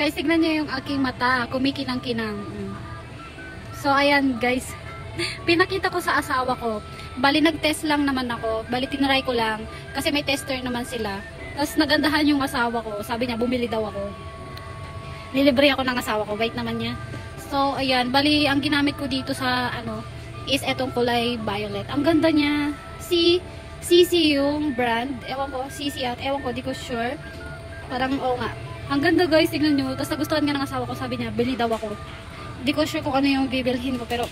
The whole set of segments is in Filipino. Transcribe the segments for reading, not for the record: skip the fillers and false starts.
Guys, tignan niyo yung aking mata. Kumikinang-kinang. So, ayan guys. Pinakita ko sa asawa ko. Bali, nag-test lang naman ako. Bali, tinry ko lang. Kasi may tester naman sila. Tapos, nagandahan yung asawa ko. Sabi niya, bumili daw ako. Nilibre ako ng asawa ko. Bait naman niya. So, ayan. Bali, ang ginamit ko dito sa, is etong kulay violet. Ang ganda niya. CC yung brand. Ewan ko, CC at ewan ko, di ko sure. Parang, oo nga. Ang ganda guys, tignan nyo. Tapos nagustuhan nga ng asawa ko, sabi niya, bili daw ako. Di ko sure kung ano yung bibilhin ko, pero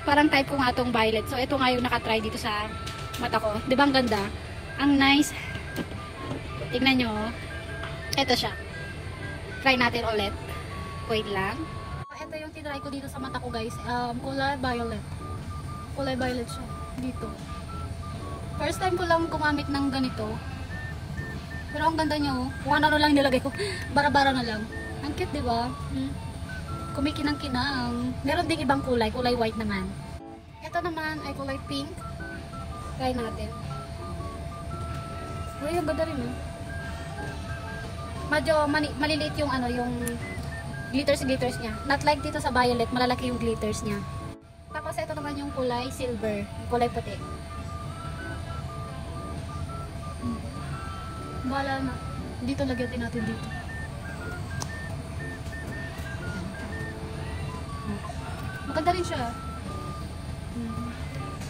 parang type ko nga itong violet. So, ito nga yung nakatry dito sa mata ko. Di ba ang ganda? Ang nice. Tignan nyo. Ito siya. Try natin ulit. Wait lang. Ito yung tinry ko dito sa mata ko guys. Kulay violet. Kulay violet siya. Dito. First time ko lang gumamit ng ganito. Pero ang ganda niya oh. Kung ano lang nilagay ko. Bara-bara na lang. Ang cute diba? Kumikinang-kinang. Meron ding ibang kulay. Kulay white naman. Ito naman ay kulay pink. Try natin. Uy, ang ganda rin oh. Medyo maliliit yung yung glitters niya. Not like dito sa violet. Malalaki yung glitters niya. Tapos ito naman yung kulay silver. Kulay puti. Bahala na. Dito lagyan natin dito. Maganda rin siya.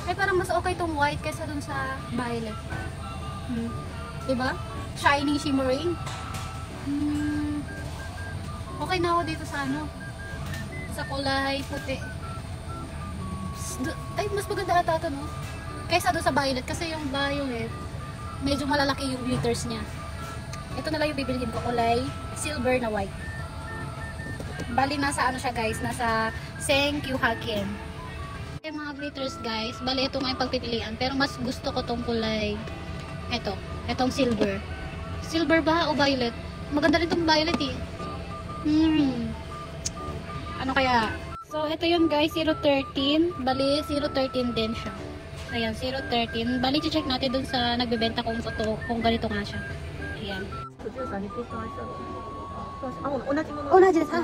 Ay parang mas okay tong white kaysa dun sa violet. Diba? Shining, shimmering. Okay na ako dito sa sa kulay puti. Ay mas maganda ata ito no? Kaysa dun sa violet kasi yung violet medyo malalaki yung glitters niya. Ito na lang yung bibilhin ko, kulay silver na white. Bali nasa siya guys, nasa Senkyu Haken. Yung mga glitters guys, bali ito nga yung pagpipilian, pero mas gusto ko tong kulay etong silver. Silver ba o violet? Maganda rin tong violet eh. Ano kaya? So ito yun guys, 013. Bali 013 din siya. Ayan, 013. Bali, check natin dun sa nagbebenta kung ganito nga siya. Ayan. Onaji desu.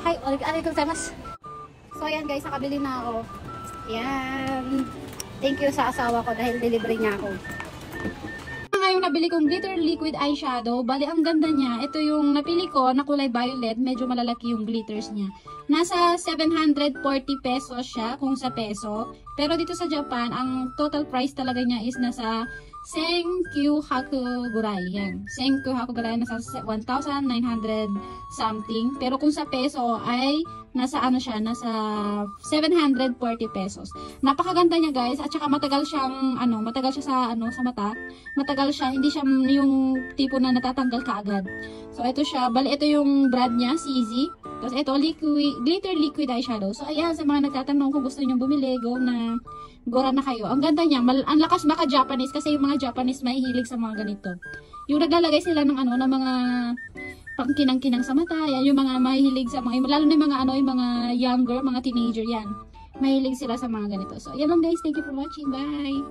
Hi, arigatou gozaimasu. So, ayan guys, nakabili na ako. Ayan. Thank you sa asawa ko dahil delivery niya ako. Ngayon nabili kong glitter liquid eyeshadow. Bali, ang ganda niya. Ito yung napili ko na kulay violet. Medyo malalaki yung glitters niya. Nasa 740 pesos siya kung sa peso. Pero dito sa Japan, ang total price talaga niya is nasa Senkyu Hakugurai. Yan. Senkyu Hakugurai nasa 1,900 something. Pero kung sa peso ay nasa siya, nasa 740 pesos. Napakaganda niya guys. At saka matagal siyang matagal siya sa mata. Matagal siya, hindi siya yung tipo na natatanggal kaagad. So ito siya, bali ito yung brand niya, CZ. Tapos ito, glitter liquid eyeshadow. So ayan, sa mga nagtatanong kung gusto niyo bumili, gora na kayo. Ang ganda niya, ang lakas maka Japanese kasi yung mga Japanese mahihilig sa mga ganito. Yung naglalagay sila ng ng mga pangkinang-kinang sa mata, yan yung mga mahihilig sa mga, lalo na yung mga yung mga younger, mga teenager yan. Mahilig sila sa mga ganito. So ayan lang guys, thank you for watching. Bye.